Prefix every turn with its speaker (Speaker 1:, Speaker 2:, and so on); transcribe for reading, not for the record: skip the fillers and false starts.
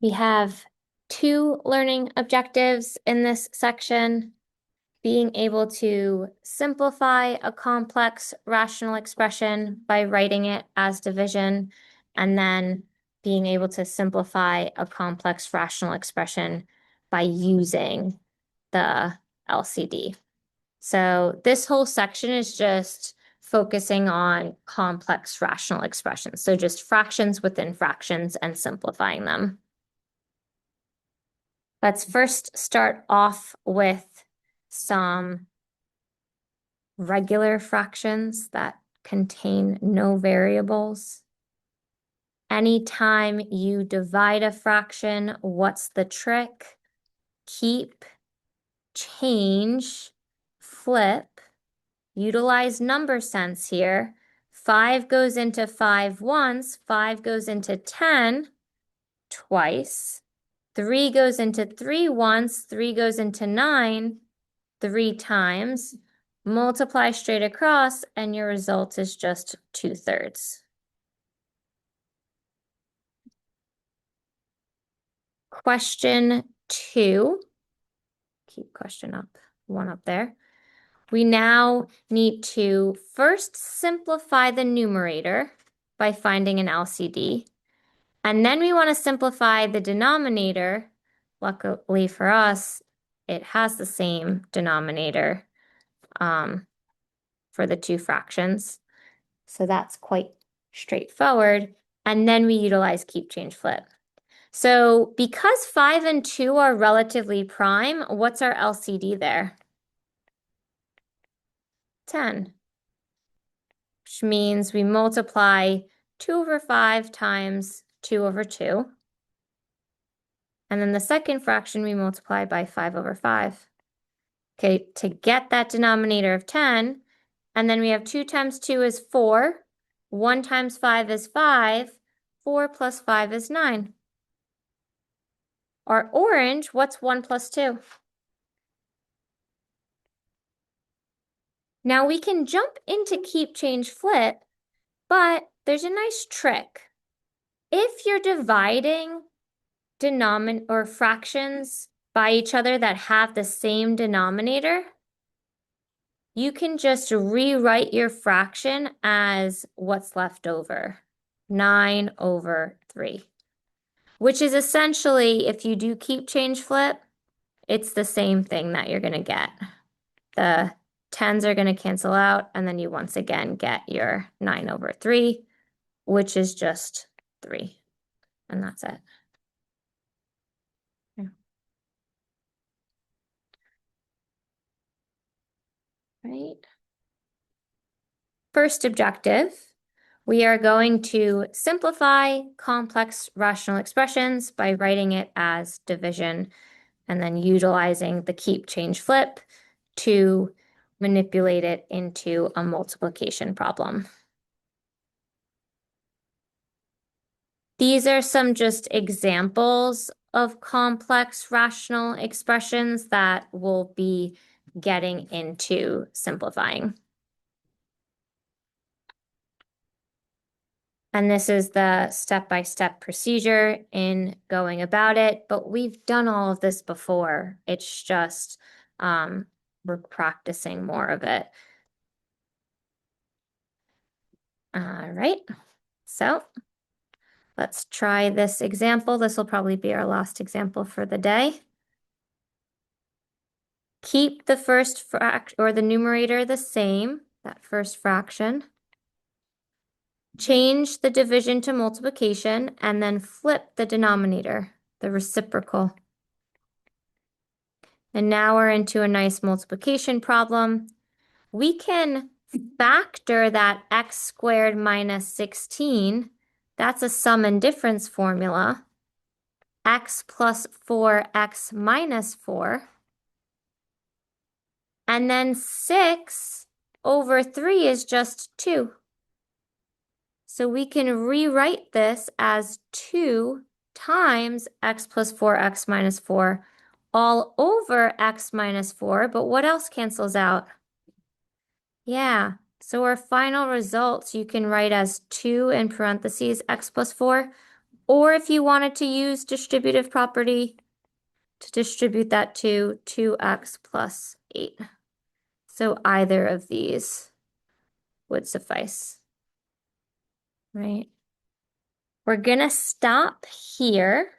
Speaker 1: We have two learning objectives in this section. Being able to simplify a complex rational expression by writing it as division, and then being able to simplify a complex rational expression by using the LCD. So this whole section is just focusing on complex rational expressions. So just fractions within fractions and simplifying them. Let's first start off with some regular fractions that contain no variables. Anytime you divide a fraction, what's the trick? Keep, change, flip, utilize number sense here. 5 goes into 5 once, 5 goes into 10 twice. 3 goes into 3 once, 3 goes into 9 3 times. Multiply straight across, and your result is just 2/3. Question 2. Keep question up, one up there. We now need to first simplify the numerator by finding an LCD. And then we want to simplify the denominator. Luckily for us, it has the same denominator for the two fractions. So that's quite straightforward. And then we utilize keep, change, flip. So because 5 and 2 are relatively prime, what's our LCD there? 10, which means we multiply 2/5 times 2/2. And then the second fraction we multiply by 5/5. Okay, to get that denominator of 10, and then we have 2 times 2 is 4, 1 times 5 is 5, 4 plus 5 is 9. Our orange, what's 1 plus 2? Now we can jump into keep, change, flip, but there's a nice trick. If you're dividing or fractions by each other that have the same denominator, you can just rewrite your fraction as what's left over, 9/3, which is essentially, if you do keep, change, flip, it's the same thing that you're going to get. The 10s are going to cancel out, and then you once again get your 9/3, which is just 3. And that's it. Yeah. Right. First objective, we are going to simplify complex rational expressions by writing it as division and then utilizing the keep, change, flip to manipulate it into a multiplication problem. These are some just examples of complex rational expressions that we'll be getting into simplifying. And this is the step-by-step procedure in going about it, but we've done all of this before. It's just we're practicing more of it. All right, so let's try this example. This will probably be our last example for the day. Keep the first fraction or the numerator the same, that first fraction. Change the division to multiplication and then flip the denominator, the reciprocal. And now we're into a nice multiplication problem. We can factor that x squared minus 16. That's a sum and difference formula. X plus 4x minus 4. And then 6/3 is just 2. So we can rewrite this as 2 times x plus 4x minus 4 all over x minus 4. But what else cancels out? Yeah, so our final results you can write as 2 in parentheses x plus 4 Or if you wanted to use distributive property to distribute that to 2x plus 8. So either of these would suffice, right? We're gonna stop here.